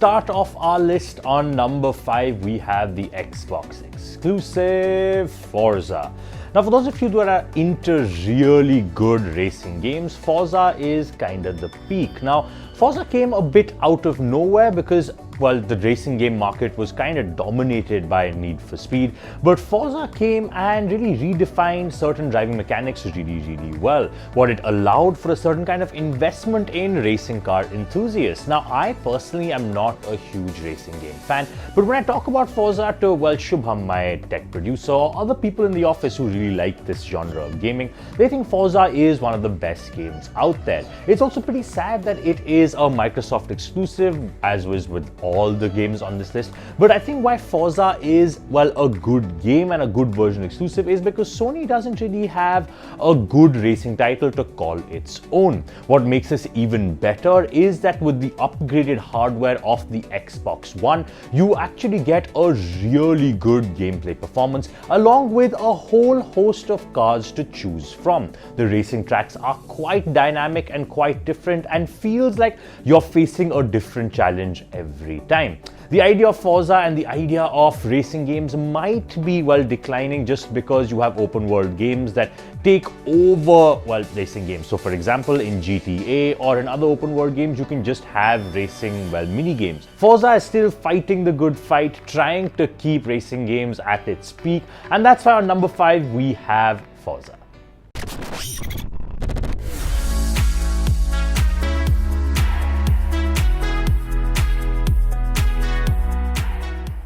start off our list on number 5, we have the Xbox exclusive Forza. Now, for those of you that are into really good racing games, Forza is kind of the peak. Now, Forza came a bit out of nowhere because, well, the racing game market was kind of dominated by Need for Speed, but Forza came and really redefined certain driving mechanics really well. What it allowed for a certain kind of investment in racing car enthusiasts. Now, I personally am not a huge racing game fan, but when I talk about Forza to, well, Shubham, my tech producer, or other people in the office who really like this genre of gaming, they think Forza is one of the best games out there. It's also pretty sad that it is a Microsoft exclusive, as was with all the games on this list. But I think why Forza is, well, a good game and a good version exclusive is because Sony doesn't really have a good racing title to call its own. What makes this even better is that with the upgraded hardware of the Xbox One, you actually get a really good gameplay performance along with a whole host of cars to choose from. The racing tracks are quite dynamic and quite different and feels like you're facing a different challenge every time. The idea of Forza and the idea of racing games might be, well, declining just because you have open world games that take over, well, racing games. So for example, in GTA or in other open world games, you can just have racing, well, mini games. Forza is still fighting the good fight, trying to keep racing games at its peak, and that's why on number 5 we have Forza.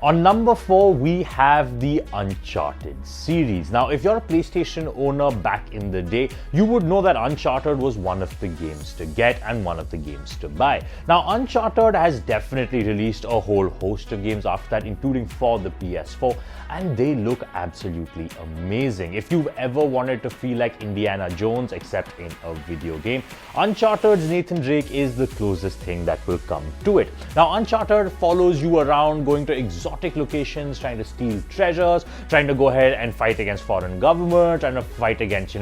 On number 4, we have the Uncharted series. Now, if you're a PlayStation owner back in the day, you would know that Uncharted was one of the games to get and one of the games to buy. Now, Uncharted has definitely released a whole host of games after that, including for the PS4, and they look absolutely amazing. If you've ever wanted to feel like Indiana Jones, except in a video game, Uncharted's Nathan Drake is the closest thing that will come to it. Now, Uncharted follows you around going to exotic locations, trying to steal treasures, trying to go ahead and fight against foreign governments, trying to fight against,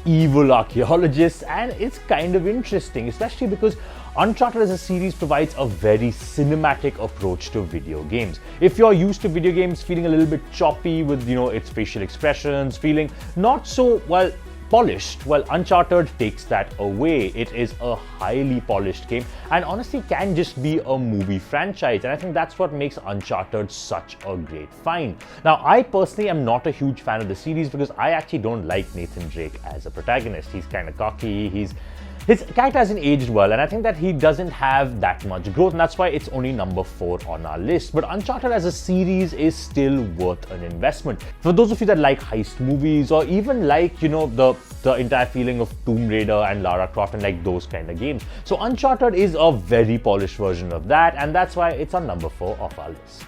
evil archaeologists, and it's kind of interesting, especially because Uncharted as a series provides a very cinematic approach to video games. If you're used to video games feeling a little bit choppy with, its facial expressions, feeling not so, well, polished, well, Uncharted takes that away. It is a highly polished game and honestly can just be a movie franchise, and I think that's what makes Uncharted such a great find. Now, I personally am not a huge fan of the series because I actually don't like Nathan Drake as a protagonist. He's kind of cocky, his character hasn't aged well, and I think that he doesn't have that much growth, and that's why it's only number 4 on our list. But Uncharted as a series is still worth an investment. For those of you that like heist movies, or even like, the entire feeling of Tomb Raider and Lara Croft and like those kind of games. So Uncharted is a very polished version of that, and that's why it's on number 4 of our list.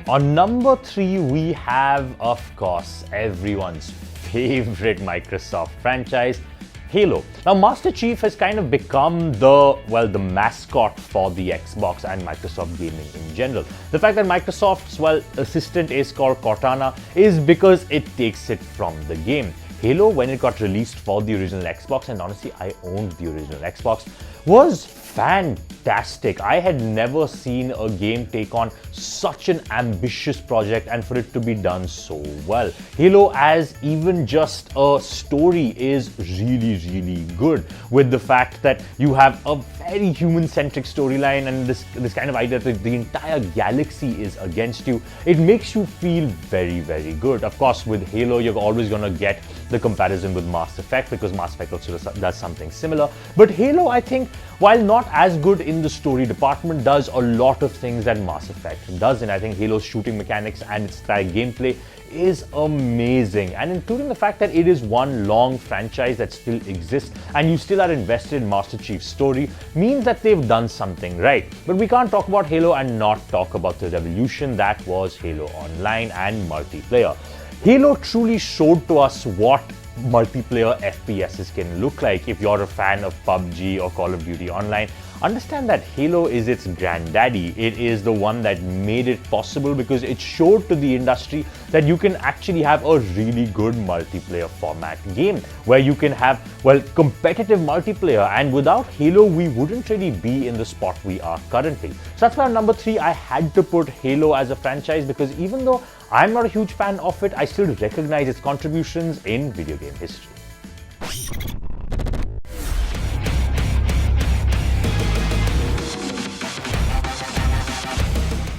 On number 3, we have, of course, everyone's favorite Microsoft franchise, Halo. Now, Master Chief has kind of become the mascot for the Xbox and Microsoft gaming in general. The fact that Microsoft's, assistant is called Cortana is because it takes it from the game. Halo, when it got released for the original Xbox, and honestly, I owned the original Xbox, was fantastic. I had never seen a game take on such an ambitious project and for it to be done so well. Halo as even just a story is really good, with the fact that you have a very human-centric storyline and this kind of idea that the entire galaxy is against you. It makes you feel very good. Of course, with Halo, you're always gonna get the comparison with Mass Effect because Mass Effect also does something similar. But Halo, I think, while not as good in the story department, does a lot of things that Mass Effect doesn't. I think Halo's shooting mechanics and its entire gameplay is amazing, and including the fact that it is one long franchise that still exists and you still are invested in Master Chief's story means that they've done something right. But we can't talk about Halo and not talk about the revolution that was Halo Online and multiplayer. Halo truly showed to us what multiplayer FPSs can look like. If you're a fan of PUBG or Call of Duty Online, understand that Halo is its granddaddy. It is the one that made it possible because it showed to the industry that you can actually have a really good multiplayer format game where you can have, well, competitive multiplayer, and without Halo we wouldn't really be in the spot we are currently. So that's why on number 3 I had to put Halo as a franchise, because even though I'm not a huge fan of it, I still recognize its contributions in video game history.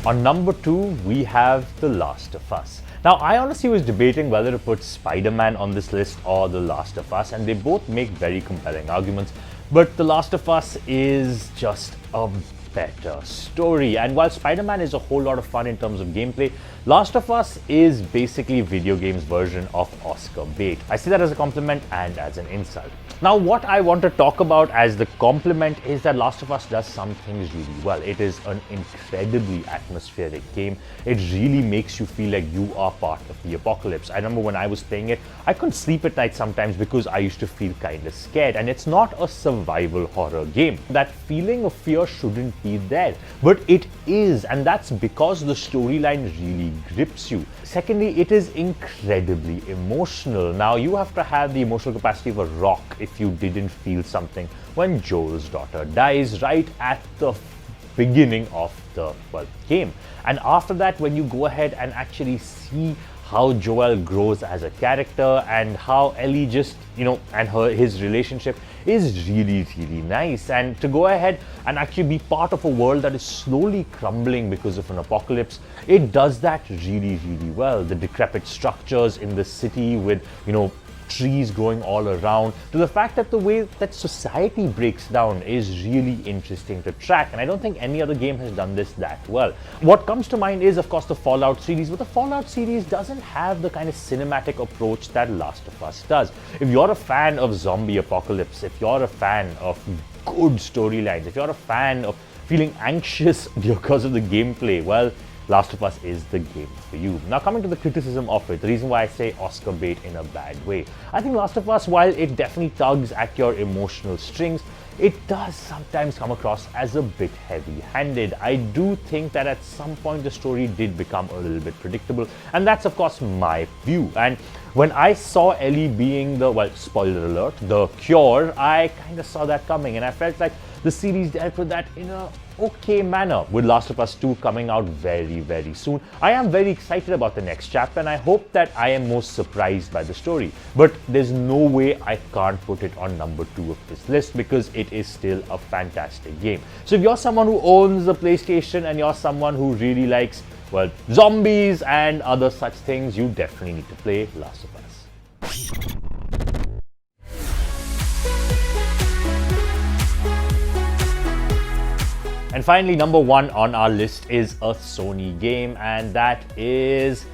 On number 2, we have The Last of Us. Now, I honestly was debating whether to put Spider-Man on this list or The Last of Us, and they both make very compelling arguments. But The Last of Us is just a better story. And while Spider-Man is a whole lot of fun in terms of gameplay, Last of Us is basically video games version of Oscar bait. I see that as a compliment and as an insult. Now, what I want to talk about as the compliment is that Last of Us does some things really well. It is an incredibly atmospheric game. It really makes you feel like you are part of the apocalypse. I remember when I was playing it, I couldn't sleep at night sometimes because I used to feel kind of scared. And it's not a survival horror game. That feeling of fear shouldn't be there, but it is, and that's because the storyline really grips you. Secondly, it is incredibly emotional. Now, you have to have the emotional capacity of a rock if you didn't feel something when Joel's daughter dies right at the beginning of the game. And after that, when you go ahead and actually see how Joel grows as a character and how Ellie just, and his relationship is really, really nice. And to go ahead and actually be part of a world that is slowly crumbling because of an apocalypse, it does that really, really well. The decrepit structures in the city with, trees growing all around, to the fact that the way that society breaks down is really interesting to track, and I don't think any other game has done this that well. What comes to mind is, of course, the Fallout series, but the Fallout series doesn't have the kind of cinematic approach that Last of Us does. If you're a fan of zombie apocalypse, if you're a fan of good storylines, if you're a fan of feeling anxious because of the gameplay, well, Last of Us is the game for you. Now, coming to the criticism of it, the reason why I say Oscar bait in a bad way. I think Last of Us, while it definitely tugs at your emotional strings, it does sometimes come across as a bit heavy-handed. I do think that at some point the story did become a little bit predictable, and that's of course my view. And when I saw Ellie being the, well, spoiler alert, the cure, I kind of saw that coming, and I felt like the series dealt with that in a okay manner, with Last of Us 2 coming out very, very soon. I am very excited about the next chapter, and I hope that I am most surprised by the story. But there's no way I can't put it on number 2 of this list because it is still a fantastic game. So if you're someone who owns the PlayStation and you're someone who really likes, well, zombies and other such things, you definitely need to play Last of Us. And finally, number 1 on our list is a Sony game, and that is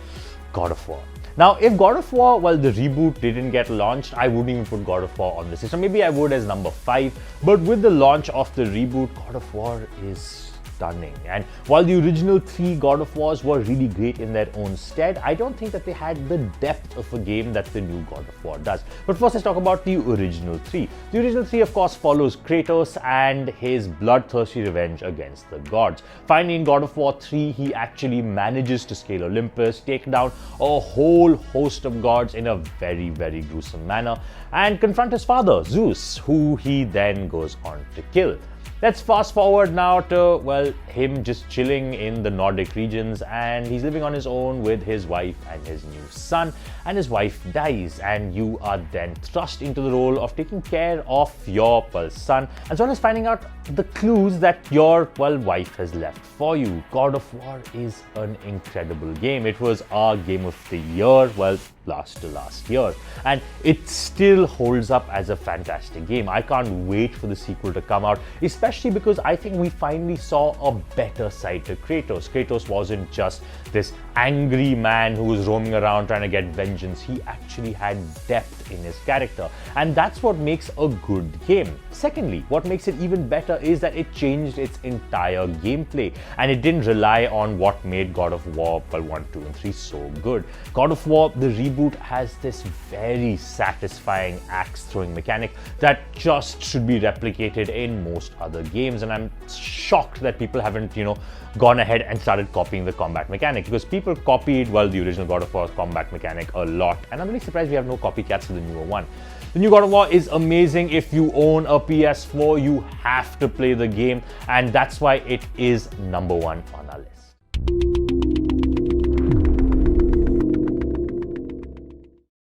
God of War. Now, if God of War, well, the reboot didn't get launched, I wouldn't even put God of War on this list. So maybe I would as number 5, but with the launch of the reboot, God of War is stunning. And while the original 3 God of Wars were really great in their own stead, I don't think that they had the depth of a game that the new God of War does. But first, let's talk about the original 3. The original 3, of course, follows Kratos and his bloodthirsty revenge against the gods. Finally, in God of War 3, he actually manages to scale Olympus, take down a whole host of gods in a very, very gruesome manner, and confront his father, Zeus, who he then goes on to kill. Let's fast forward now to, well, him just chilling in the Nordic regions, and he's living on his own with his wife and his new son, and his wife dies, and you are then thrust into the role of taking care of your, well, son, as well as finding out the clues that your, well, wife has left for you. God of War is an incredible game. It was our game of the year, well, last year, and it still holds up as a fantastic game. I can't wait for the sequel to come out, especially because I think we finally saw a better side to Kratos. Kratos wasn't just this angry man who was roaming around trying to get vengeance. He actually had depth in his character. And that's what makes a good game. Secondly, what makes it even better is that it changed its entire gameplay, and it didn't rely on what made God of War 1, 2, and 3 so good. God of War, the reboot, has this very satisfying axe throwing mechanic that just should be replicated in most other games, and I'm shocked that people haven't, gone ahead and started copying the combat mechanic, because people copied, the original God of War combat mechanic a lot, and I'm really surprised we have no copycats to the newer one. The new God of War is amazing. If you own a PS4, you have to play the game, and that's why it is number one on our list.